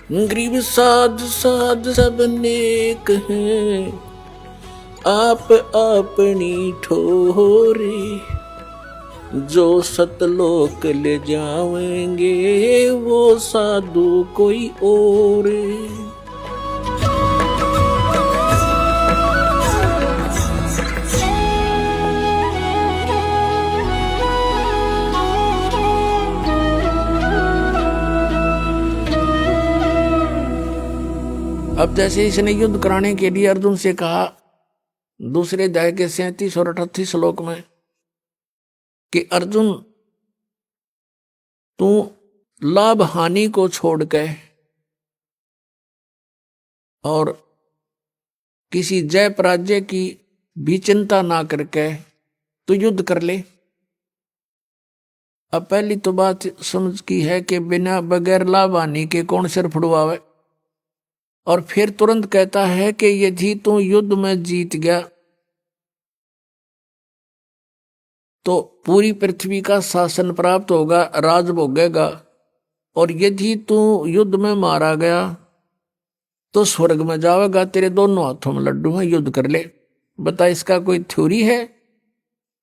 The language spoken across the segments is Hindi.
गरीब साध साध सब नेक हैं, आप अपनी ठोरे, जो सतलोक ले जाएंगे वो साधु कोई और। अब जैसे इसने युद्ध कराने के लिए अर्जुन से कहा दूसरे अध्याय के 37 और 38 श्लोक में कि अर्जुन तू लाभ हानि को छोड़ के और किसी जय पराजय की भी चिंता ना करके तू युद्ध कर ले। अब पहली तो बात समझ की है कि बिना बगैर लाभ हानि के कौन सिर फुड़वावे, और फिर तुरंत कहता है कि यदि तू युद्ध में जीत गया तो पूरी पृथ्वी का शासन प्राप्त होगा, राज भोगेगा, और यदि तू युद्ध में मारा गया तो स्वर्ग में जाएगा, तेरे दोनों हाथों में लड्डू हैं, युद्ध कर ले। बता इसका कोई थ्योरी है?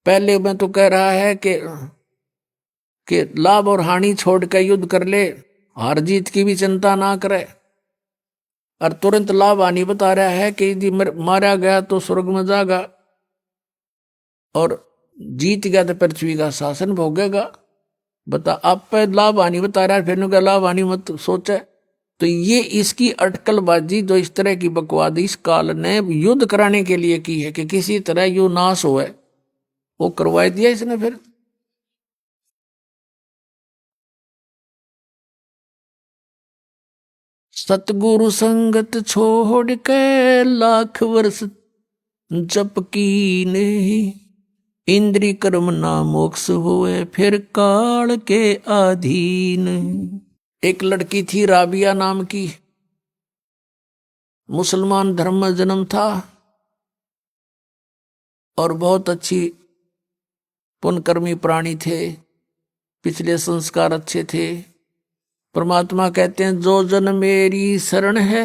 पहले मैं तो कह रहा है कि लाभ और हानि छोड़ कर युद्ध कर ले, हार जीत की भी चिंता ना करे, और तुरंत लाभ हानि बता रहा है कि यदि मारा गया तो स्वर्ग में जाएगा और जीत गया तो पृथ्वी का शासन भोगेगा। बता आप पे लाभ हानि बता रहा है, फिर क्या लाभ हानि मत सोचे। तो ये इसकी अटकलबाजी जो इस तरह की बकवाद इस काल ने युद्ध कराने के लिए की है कि किसी तरह यू नाश हो, वो करवा दिया इसने। फिर सतगुरु संगत छोड़ के लाख वर्ष जप की नहीं, इंद्री कर्म ना मोक्ष हुए फिर काल के अधीन। एक लड़की थी राबिया नाम की, मुसलमान धर्म में जन्म था और बहुत अच्छी पुण्यकर्मी प्राणी थे, पिछले संस्कार अच्छे थे। परमात्मा कहते हैं जो जन मेरी शरण है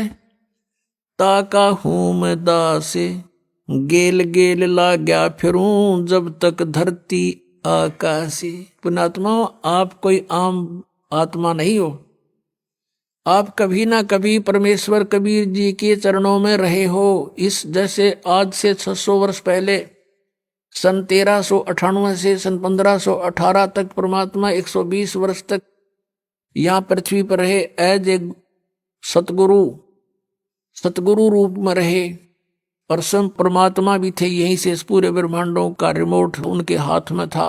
ताका हूं मैं दासे, गेल गेल लाग्या फिरूं जब तक धरती आकाशी। पुण्यात्मा आप कोई आम आत्मा नहीं हो, आप कभी ना कभी परमेश्वर कबीर जी के चरणों में रहे हो। इस जैसे आज से 600 वर्ष पहले सन 1398 से सन 1518 तक परमात्मा 120 वर्ष तक यहाँ पृथ्वी पर रहे, एज ए सतगुरु रूप में रहे, और स्वयं परमात्मा भी थे। यहीं से इस पूरे ब्रह्मांडों का रिमोट उनके हाथ में था।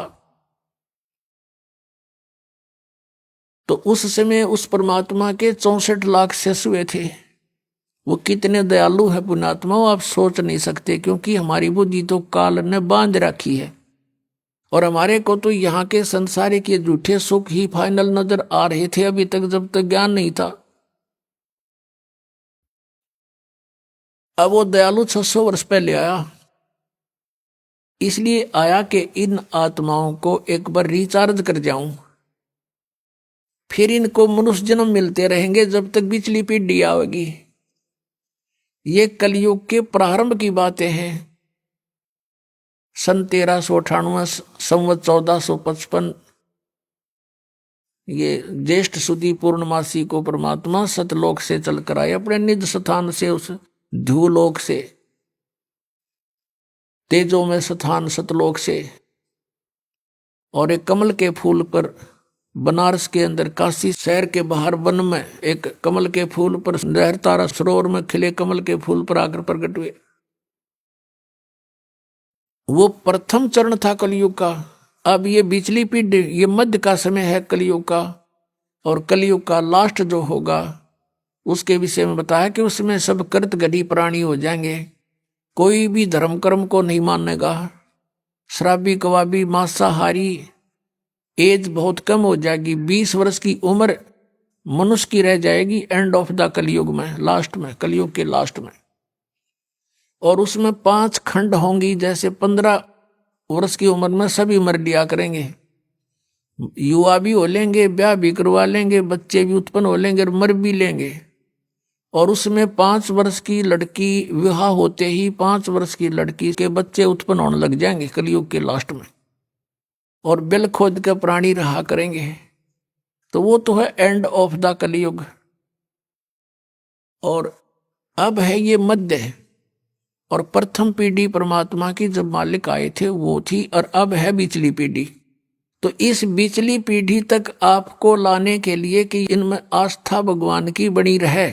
तो उस समय उस परमात्मा के 64 लाख शिष्य हुए थे। वो कितने दयालु है पुण्यात्मा, आप सोच नहीं सकते, क्योंकि हमारी बुद्धि तो काल ने बांध रखी है, और हमारे को तो यहाँ के संसारिक के झूठे सुख ही फाइनल नजर आ रहे थे अभी तक, जब तक ज्ञान नहीं था। अब वो दयालु 600 वर्ष पहले आया, इसलिए आया कि इन आत्माओं को एक बार रिचार्ज कर जाऊं, फिर इनको मनुष्य जन्म मिलते रहेंगे जब तक पिछली पीढ़ी आएगी। ये कलयुग के प्रारंभ की बातें हैं। सन 1398 संवत 1455 ये ज्येष्ठ सुदी पूर्णमासी को परमात्मा सतलोक से चलकर आए, अपने निज स्थान से, उस ध्रुवलोक से, तेजों में स्थान सतलोक से, और एक कमल के फूल पर बनारस के अंदर काशी शहर के बाहर वन में एक कमल के फूल पर लहरतारा सरोवर में खिले कमल के फूल पर आकर प्रकट हुए। वो प्रथम चरण था कलयुग का। अब ये बिचली पीढ़ी, ये मध्य का समय है कलयुग का, और कलयुग का लास्ट जो होगा उसके विषय में बताया कि उसमें सब कृत गढ़ी प्राणी हो जाएंगे, कोई भी धर्म कर्म को नहीं मानेगा, शराबी कबाबी मांसाहारी, एज बहुत कम हो जाएगी, 20 वर्ष की उम्र मनुष्य की रह जाएगी एंड ऑफ द कलयुग में, लास्ट में, कलयुग के लास्ट में। और उसमें 5 खंड होंगी, जैसे 15 वर्ष की उम्र में सभी मर लिया करेंगे, युवा भी हो लेंगे, ब्याह भी करवा लेंगे, बच्चे भी उत्पन्न हो लेंगे और मर भी लेंगे। और उसमें 5 वर्ष की लड़की विवाह होते ही 5 वर्ष की लड़की के बच्चे उत्पन्न होने लग जाएंगे कलयुग के लास्ट में, और बिल खोद के प्राणी रहा करेंगे। तो वो तो है एंड ऑफ द कलयुग। और अब है ये मध्य, और प्रथम पीढ़ी परमात्मा की जब मालिक आए थे वो थी, और अब है बीचली पीढ़ी। तो इस बीचली पीढ़ी तक आपको लाने के लिए कि इनमें आस्था भगवान की बनी रहे,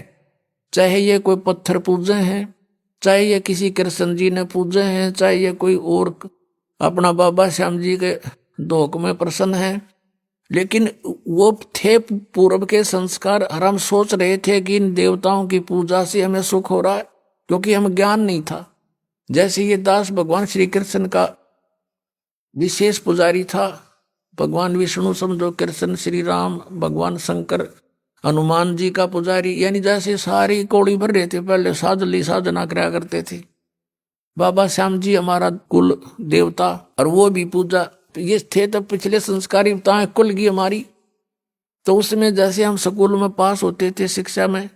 चाहे ये कोई पत्थर पूजे हैं, चाहे ये किसी कृष्ण जी ने पूजे हैं, चाहे ये कोई और अपना बाबा श्याम जी के धोख में प्रसन्न है, लेकिन वो थे पूर्व के संस्कार। और हम सोच रहे थे कि इन देवताओं की पूजा से हमें सुख हो रहा है, क्योंकि हमें ज्ञान नहीं था। जैसे ये दास भगवान श्री कृष्ण का विशेष पुजारी था, भगवान विष्णु समझो, कृष्ण श्री राम, भगवान शंकर हनुमान जी का पुजारी, यानी जैसे सारी कौड़ी भर रहे थे, पहले साधली साधना कराया करते थे। बाबा श्याम जी हमारा कुल देवता, और वो भी पूजा ये थे। तब पिछले संस्कारी बताएं कुल की हमारी। तो उसमें जैसे हम स्कूल में पास होते थे शिक्षा में,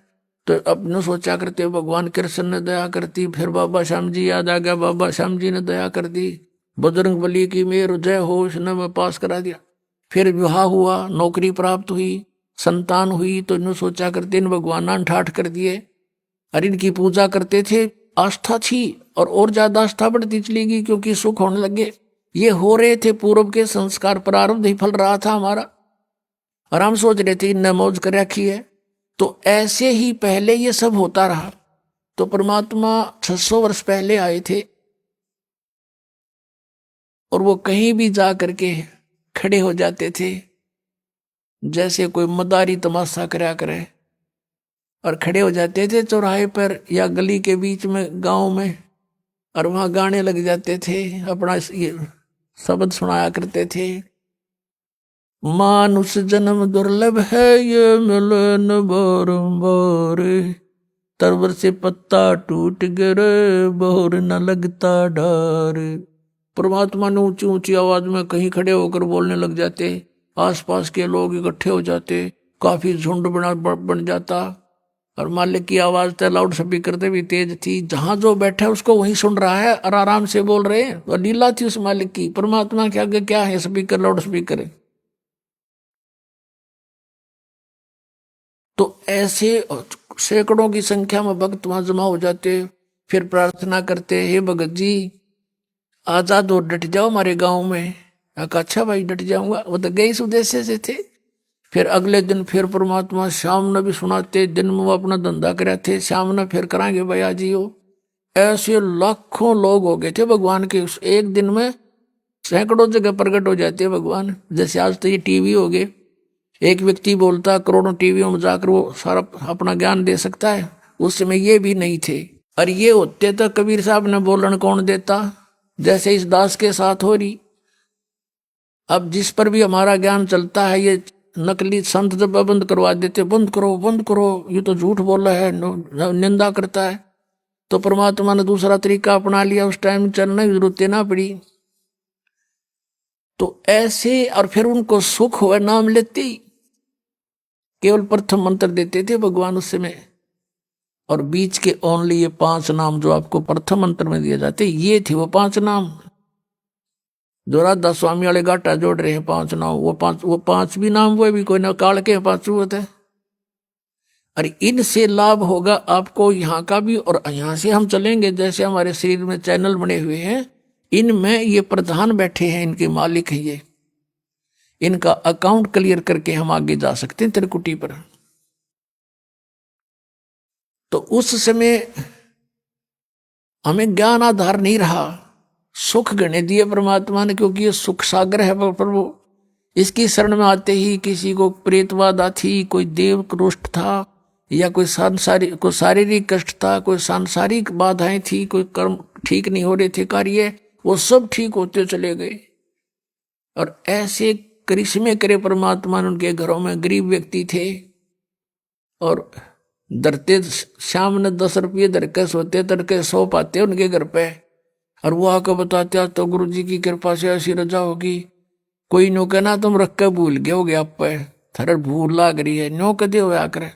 तो अपने सोचा करते भगवान कृष्ण ने दया करती, फिर बाबा श्याम जी याद आ गया, बाबा श्याम जी ने दया कर दी, बजरंग बली की मेर जय हो, उसने मैं पास करा दिया। फिर विवाह हुआ, नौकरी प्राप्त हुई, संतान हुई, तो इन्होंने सोचा करते इन भगवान ठाठ कर दिए, और इनकी पूजा करते थे। आस्था थी, और ज्यादा आस्था बढ़ती चली गई, क्योंकि सुख होने लगे। ये हो रहे थे पूर्व के संस्कार, प्रारब्ध ही फल रहा था हमारा, और हम सोच रहे थे इनने मौज कर रखी है। तो ऐसे ही पहले ये सब होता रहा। तो परमात्मा 600 वर्ष पहले आए थे, और वो कहीं भी जा करके खड़े हो जाते थे, जैसे कोई मदारी तमाशा कराया करे, और खड़े हो जाते थे चौराहे पर या गली के बीच में गांव में, और वहां गाने लग जाते थे, अपना ये शब्द सुनाया करते थे। मानुष जन्म दुर्लभ है, ये मिले न बारंबार, तरवर से पत्ता टूट गिरे, बोर न लगता डार। परमात्मा ने ऊंची ऊंची आवाज में कहीं खड़े होकर बोलने लग जाते, आसपास के लोग इकट्ठे हो जाते, काफी झुंड बन जाता, और मालिक की आवाज तो लाउड स्पीकर से भी तेज थी, जहां जो बैठा है उसको वही सुन रहा है, और आराम से बोल रहे हैं। और लीला थी उस मालिक की, परमात्मा के आगे क्या है स्पीकर, लाउड स्पीकर है। तो ऐसे सैकड़ों की संख्या में भक्त वहां जमा हो जाते, फिर प्रार्थना करते, हे भगत जी आजाद और डट जाओ हमारे गांव में। अच्छा भाई डट जाऊंगा, वो तो गए इस उद्देश्य से थे। फिर अगले दिन फिर परमात्मा शाम ने भी सुनाते, दिन में वो अपना धंधा करे थे, शाम ने फिर कराएंगे भैया जी हो। ऐसे लाखों लोग हो गए थे भगवान के, उस एक दिन में सैकड़ों जगह प्रकट हो जाते हैं भगवान। जैसे आज तो ये टीवी हो गए, एक व्यक्ति बोलता करोड़ों टीवियों में जाकर वो सारा अपना ज्ञान दे सकता है। उस समय ये भी नहीं थे, और ये होते तो कबीर साहब ने बोलन कौन देता, जैसे इस दास के साथ हो रही। अब जिस पर भी हमारा ज्ञान चलता है, ये नकली संत जब बंद करवा देते, बंद करो बंद करो, ये तो झूठ बोला है, निंदा करता है। तो परमात्मा ने दूसरा तरीका अपना लिया, उस टाइम चलने की जरूरत ना पड़ी। तो ऐसे, और फिर उनको सुख हुआ नाम लेते ही, केवल प्रथम मंत्र देते थे भगवान उस समय, और बीच के ओनली ये 5 नाम जो आपको प्रथम मंत्र में दिए जाते, ये थे वो 5 नाम जो राधा स्वामी वाले गाटा जोड़ रहे हैं। 5 नाम, वो पांच भी नाम वो भी कोई ना काल के 5 होते हैं। अरे इनसे लाभ होगा आपको यहाँ का भी, और यहाँ से हम चलेंगे, जैसे हमारे शरीर में चैनल बने हुए हैं, इनमें ये प्रधान बैठे हैं, इनके मालिक हैं ये, इनका अकाउंट क्लियर करके हम आगे जा सकते हैं त्रिकुटी पर। तो उस समय हमें ज्ञान आधार नहीं रहा, सुख गणे दिए परमात्मा ने, क्योंकि ये सुख सागर है प्रभु। इसकी शरण में आते ही किसी को प्रेतवादा थी, कोई देव रुष्ट था, या कोई शारीरिक कष्ट था, कोई सांसारिक बाधाएं थी, कोई कर्म ठीक नहीं हो रहे थे कार्य, वो सब ठीक होते चले गए। और ऐसे करिश्मे करे परमात्मा ने। उनके घरों में गरीब व्यक्ति थे, और धरते शाम ने 10 रुपये धर के सोते, तड़के 100 पाते उनके घर पे, और वो आकर बताते तो गुरु जी की कृपा से ऐसी रजा होगी। कोई नो कहना तुम रख के भूल गए हो गया, आप पे थर भूल लाग रही है, नो कदे हो आकर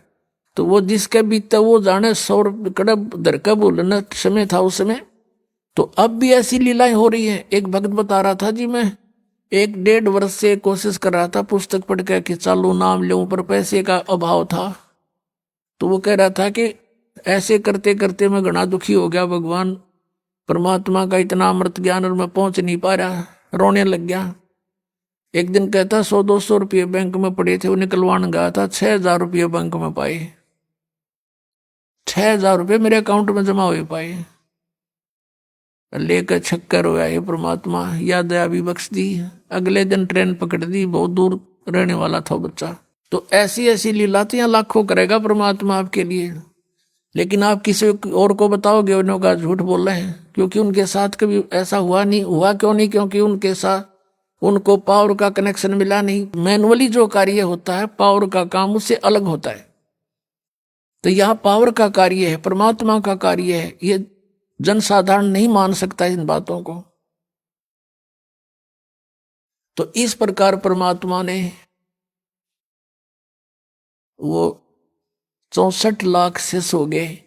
तो वो जिसके बीते वो जाने, 100 रुपये कड़ब धर का बोलना समय था उस समय। तो अब भी ऐसी लीलाएं हो रही है। एक भक्त बता रहा था जी, मैं 1-1.5 वर्ष से कोशिश कर रहा था पुस्तक पढ़ के कि चालू नाम लूं, पर पैसे का अभाव था। तो वो कह रहा था कि ऐसे करते करते मैं घना दुखी हो गया, भगवान परमात्मा का इतना अमृत ज्ञान और मैं पहुंच नहीं पा रहा, रोने लग गया। एक दिन कहता 100-200 रुपये बैंक में पड़े थे, वो निकलवाने गया था, 6,000 रुपये बैंक में पाए। 6,000 रुपये मेरे अकाउंट में जमा हुए पाए। लेकर छक्कर हुआ, ये परमात्मा या दया भी बख्श दी। अगले दिन ट्रेन पकड़ दी, बहुत दूर रहने वाला था बच्चा। तो ऐसी ऐसी लीलातियां लाखों करेगा परमात्मा आपके लिए, लेकिन आप किसी और को बताओगे उन्हों का झूठ बोल रहे हैं, क्योंकि उनके साथ कभी ऐसा हुआ नहीं। हुआ क्यों नहीं? क्योंकि उनके साथ उनको पावर का कनेक्शन मिला नहीं। मैनुअली जो कार्य होता है, पावर का काम उससे अलग होता है। तो यहाँ पावर का कार्य है, परमात्मा का कार्य है, ये जनसाधारण नहीं मान सकता इन बातों को। तो इस प्रकार परमात्मा ने वो 64 लाख शिष्य हो गए,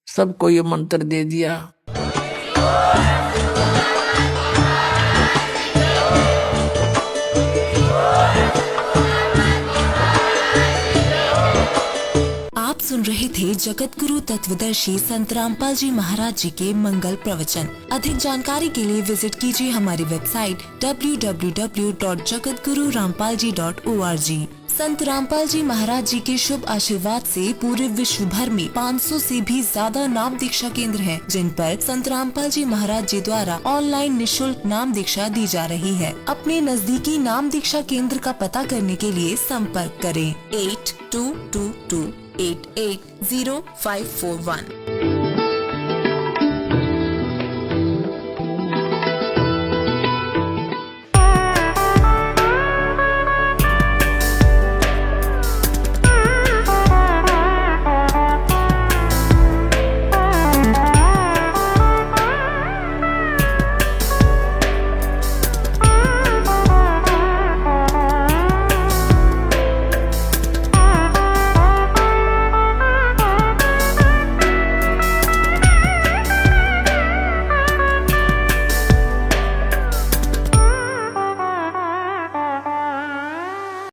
सबको ये मंत्र दे दिया। आप सुन रहे थे जगत गुरु तत्वदर्शी संत रामपाल जी महाराज जी के मंगल प्रवचन। अधिक जानकारी के लिए विजिट कीजिए हमारी वेबसाइट www.jagatgururampalji.org। संत रामपाल जी महाराज जी के शुभ आशीर्वाद से पूरे विश्व भर में 500 से भी ज्यादा नाम दीक्षा केंद्र हैं, जिन पर संत रामपाल जी महाराज जी द्वारा ऑनलाइन निशुल्क नाम दीक्षा दी जा रही है। अपने नजदीकी नाम दीक्षा केंद्र का पता करने के लिए संपर्क करें 8222880541।